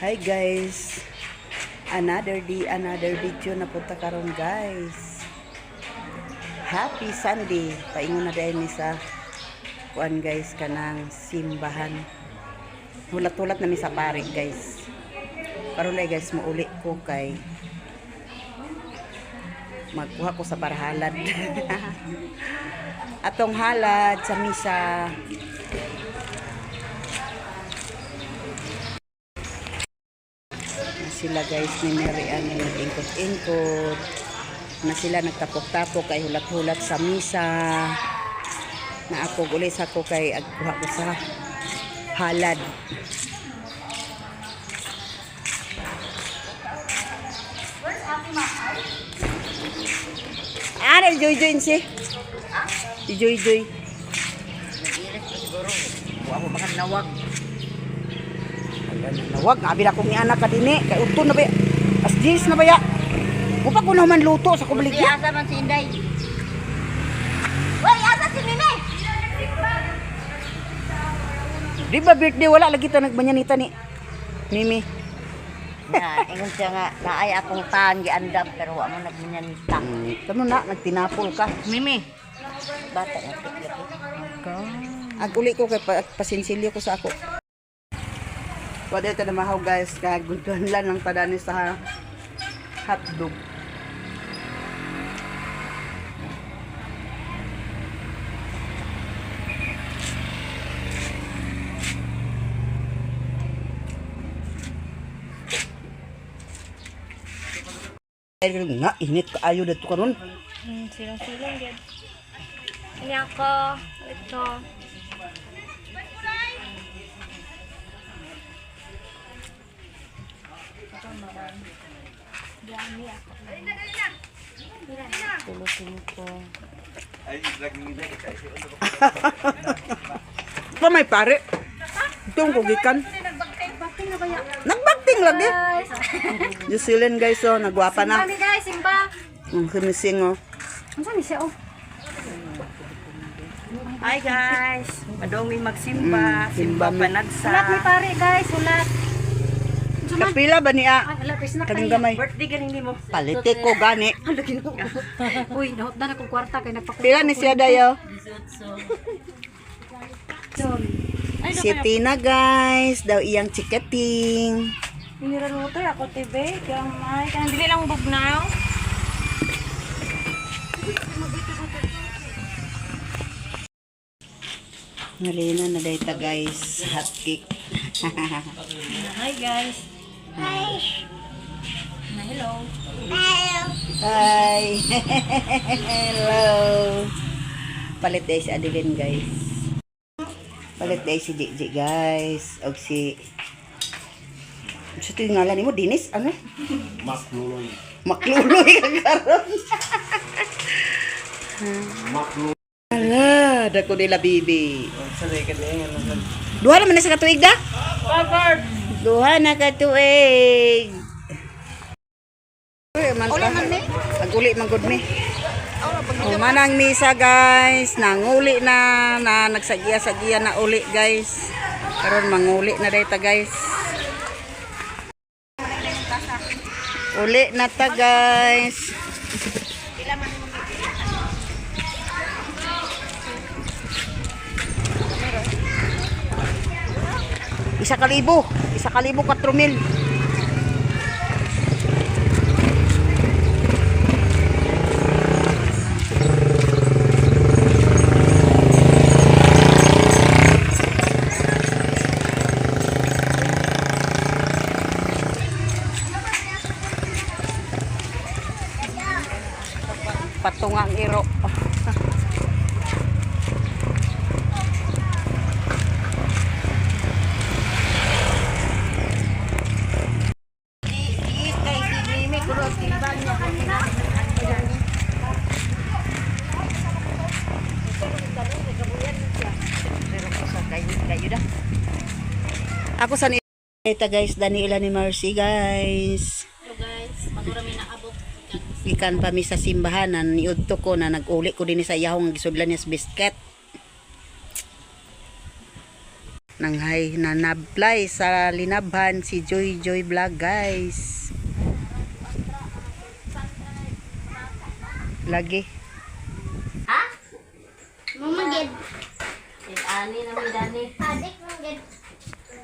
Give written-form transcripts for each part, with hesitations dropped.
Hi guys, another day, another video na punta karon guys. Happy Sunday. Paingon na dahil ni sa kuan guys kanang simbahan. Hulat-hulat na mi sa parig guys. Karon na guys mauli ko kay magkuha ko sa parahalad. Atong halad sa misa. Sila guys ni Mary Ann nag-ingkot-ingkot na sila nagtapok-tapok kay hulat-hulat sa misa na ako uli sa ko kay agkuha ko sa halad. Joy-joy si Joy-joy Ako makan nawag. nawag abi na kong anak ka dini kay utton na ba as 10 na ba ya upa ko naman luto sa kubaligya. Asa man si Inday. Wala asa si Mimi. Di ba birthday wala lagi ta nagbanyanita ni Mimi. Na, ingon siya nga naay akong taan giandam pero wa mo nagminyanita. Tamo na nagtinapol ka. Mimi. Bata na lagi. Ag uli ko kay pasinsilyo ko sa ako. Wala ito na mahaw guys kaguntuhan lang ng padani sa hotdog. Nga init ka ayo dito karon. Silang-silang yan. Ini ako. Ito. Dami ako. Tulo-tulo ko. Pa may pare. Itong kugikan. Nagbagting na ba yan? Nagbagting lagi. Jocelyn guys oh, nagwapa na. Simba ni guys, simba. Kimising oh. Ang saan siya oh? Hi guys. Madumi magsimba, simba simba. panagsa. Sulat ni pare guys, sulat. Kapila ba niya? Ay, ala, pwes na Kaling kayo. gamay. Birthday ganing nimo. Palite ko gani. Ang lagi na. Uy, nahotdan akong kwarta kay nagpakuha. Pila ni siya dayo? Sorry. Si Tina guys, daw iyang chiketing. Inira mo to, ako tibe. Kaya may, kaya dili lang bugnaw. Nalina na dayta guys, hot cake. Hi guys. Hi. Hello. Hi. Hello. Palit day si Adeline guys. Palit day si Gigi guys. Og si sa ito yung ngalan mo, Dinis? Ano? Makluloy. Makluloy ka karon. Makluloy. Ala, dako nila bibi. Sa record na yan. Duha naman na sa katuig da? Duha na katuig. Uli man ni? Ag-uli man gud mi. Manang misa guys, nanguli na nagsagiya-sagiya na uli guys. Karon manguli na dayta guys. Uli na ta guys. Isa kalibo 4,000. Patungang iro. Ako sa ita guys, Daniela ni Marcy guys. Hello guys, madurami na abot. Ikan pa mi sa simbahanan ni udto ko na nag-uli ko din sa iyahong gisudlan niya sa bisket. Nanghay na nablay sa linabhan si Joy Joy Vlog guys. Lagi. Mamagid. Ani na mi dani. Adik magid.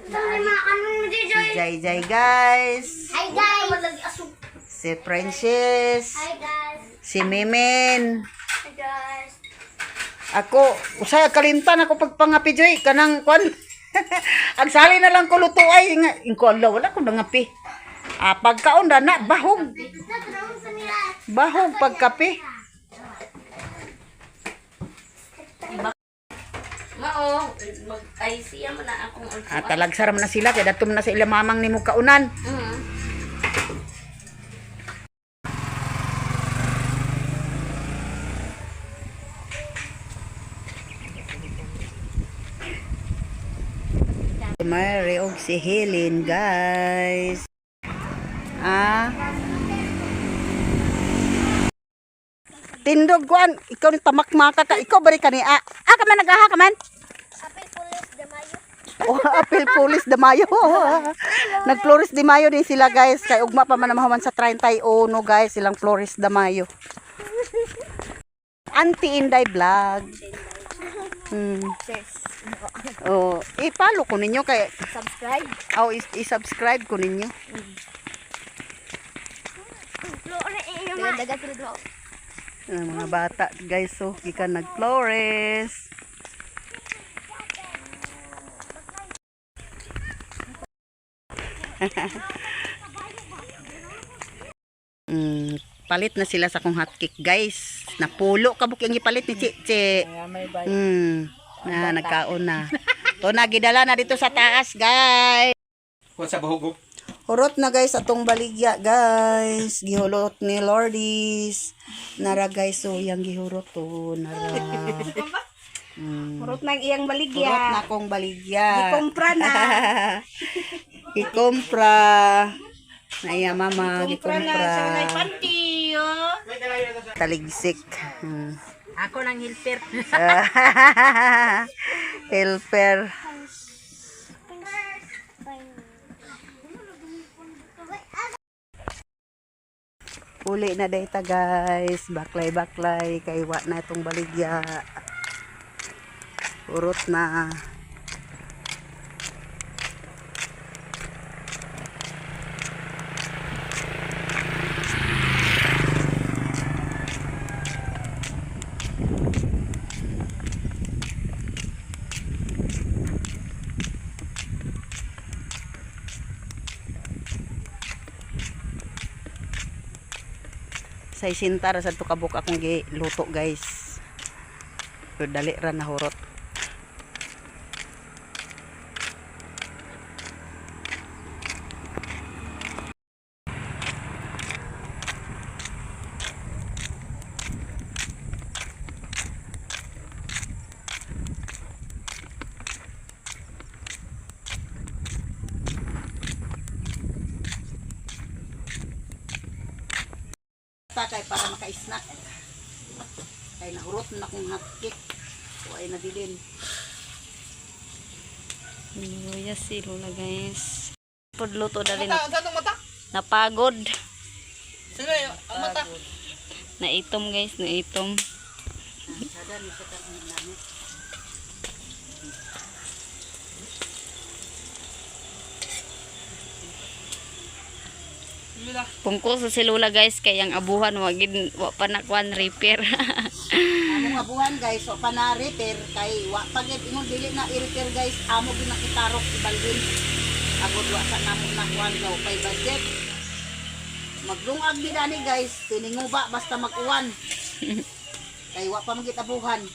Dami makanon mo di Joy. Jay Jay guys. Hi guys. Si Princess. Hi guys. Si Mimin. Hi guys. Ako, usay kalimtan ako pagpangapi Joy kanang kwan. Ang sali na lang ko luto ay nga ingko Allah wala ko nangapi. Pagkaon na bahog. Nagrawon sa nila. Bahog pagkape. Mao, ay siya man na akong Talagsaram na sila kaya datum na sa ila mamang nimo kaunan. Mary og si Helen guys. Tindog kuan, ikaw ni tamakmaka ka, ikaw bari kani ka man nagaha ka man. Apil pulis de mayo. Oh, Apil Pulis de Mayo. Nag-Flores de Mayo din sila guys. Kay ugma pa man namahuman sa 31 guys, silang Flores de Mayo. Auntie Inday Vlog. Oh, i-follow ko ninyo kay Subscribe. i-subscribe ko ninyo. Dagat dito. Mga bata guys, so gikan nag-Flores. Palit na sila sa kong hotcake guys. Napulo ka bukang ipalit ni Chiche. Nagkaon na. To nagidala na dito sa taas guys. Kung sa bahugog. Hurot na guys atong baligya guys. Gihulot ni Lordis. Nara guys so yang gihurot to nara. Murot nang iyang Hurot baligya. na akong baligya. Ikumpra na. Ikumpra. Naya mama, Ikumpra na. Sa unay gikumpra. panty, oh. Taligsik. Ako nang helper. Helper. Uli na data guys. Baklay-baklay. Kay wa na itong baligya. Urot na. Sa isintar sa to kabuk akong giluto guys. Pero dali ra na hurot. Kay para maka-snack. Kay nahurot na akong hotcake. O ay nabilin. Luya si Lola guys. Pudluto dali na. Napagod. Sige, ang mata. Naitom guys, naitom. Pungko sa silula guys kay ang abuhan wagin wa pa nakwan repair. Among abuhan guys, so pana-repair kay wa pagit ingon dili na i-repair guys, amo ginakitarok ibalhin. Agod wa sa namon nakwan daw pay budget. Maglungag di dani guys, tininguba basta mag-uwan. Kay wa pa magit abuhan.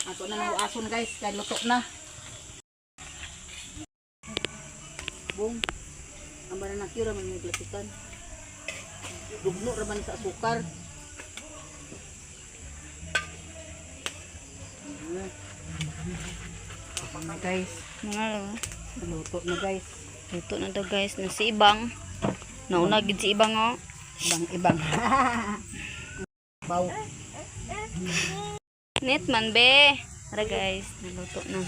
Ato na nang ason guys, kay luto na. Bung. Ang ba na nakira man yung platikan. Dugno raman sa asukar. Guys, luto na guys. Luto na to guys, na si Ibang. Nauna gid si Ibang oh. Ibang. Baw. Net man be. Tara guys, naluto na.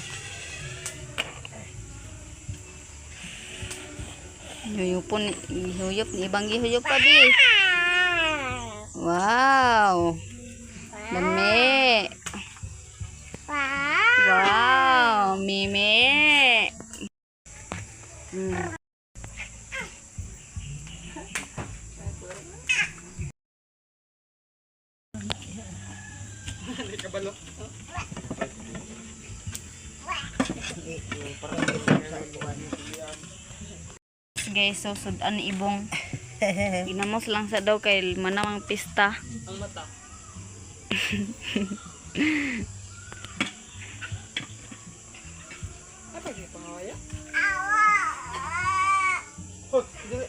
Huyupon, ihuyop, ibang gihuyop pa di. Wow. Dami. Wow, Mimi. Guys, so sudan ibong. Ginamos lang sa daw kay manamang pista. Ang mata. Apa ni pangawaya? Oh, dili.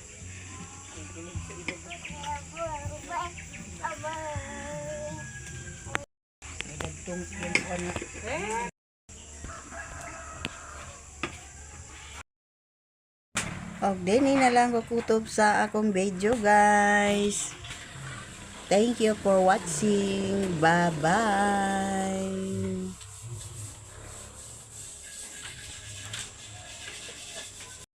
Og dini na lang ko kutob sa akong video guys. Thank you for watching. Bye bye.